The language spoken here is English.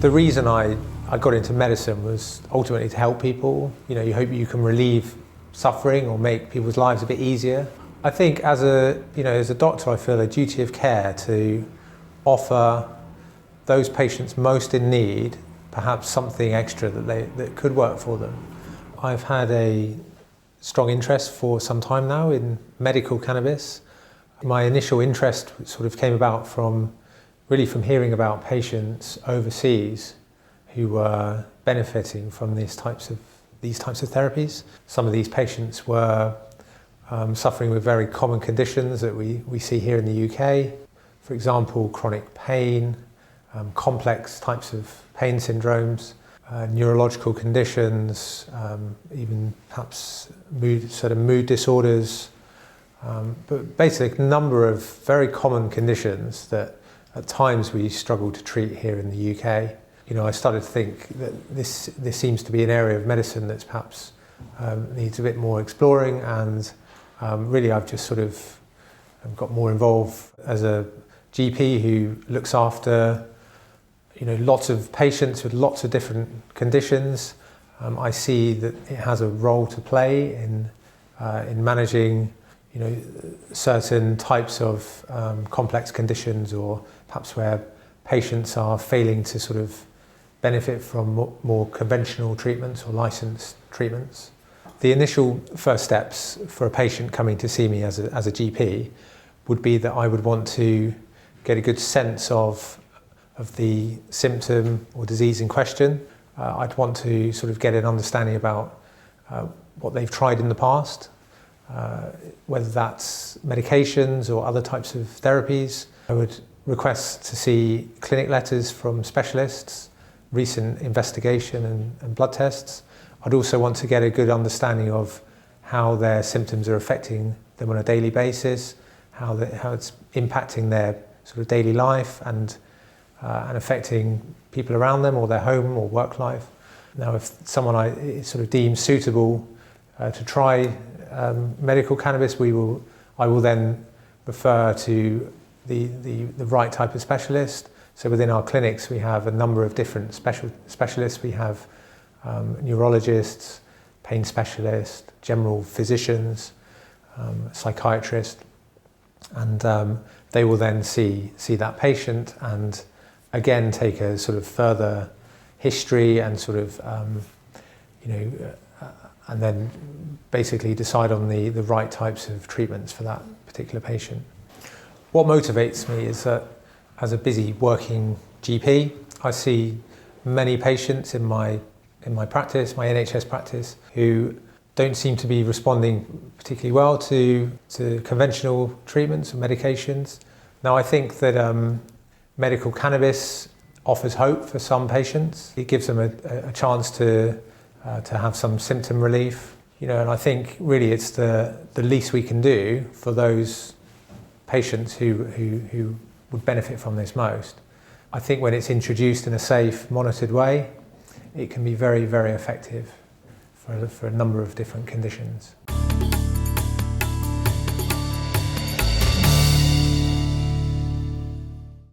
The reason I got into medicine was ultimately to help people. You hope you can relieve suffering or make people's lives a bit easier. I think as a doctor, I feel a duty of care to offer those patients most in need perhaps something extra that could work for them. I've had a strong interest for some time now in medical cannabis. My initial interest sort of came about from hearing about patients overseas who were benefiting from these types of therapies. Some of these patients were suffering with very common conditions that we see here in the UK. For example, chronic pain, complex types of pain syndromes, neurological conditions, even perhaps mood disorders, but basically a number of very common conditions that at times we struggle to treat here in the UK. I started to think that this seems to be an area of medicine that's perhaps needs a bit more exploring, and really I've just sort of got more involved as a GP who looks after lots of patients with lots of different conditions. I see that it has a role to play in managing certain types of complex conditions, or perhaps where patients are failing to sort of benefit from more conventional treatments or licensed treatments. The initial first steps for a patient coming to see me as a GP would be that I would want to get a good sense of the symptom or disease in question. I'd want to sort of get an understanding about what they've tried in the past, whether that's medications or other types of therapies. I would request to see clinic letters from specialists, recent investigation and blood tests. I'd also want to get a good understanding of how their symptoms are affecting them on a daily basis, how it's impacting their sort of daily life and affecting people around them or their home or work life. Now, if someone I sort of deem suitable to try medical cannabis, I will then refer to the right type of specialist. So within our clinics, we have a number of different specialists. We have neurologists, pain specialists, general physicians, psychiatrists, and they will then see that patient and again take a sort of further history and sort of and then basically decide on the right types of treatments for that particular patient. What motivates me is that as a busy working GP, I see many patients in my practice, my NHS practice, who don't seem to be responding particularly well to conventional treatments or medications. Now, I think that medical cannabis offers hope for some patients. It gives them a chance to have some symptom relief, and I think really it's the least we can do for those patients who would benefit from this most. I think when it's introduced in a safe, monitored way, it can be very, very effective for a number of different conditions.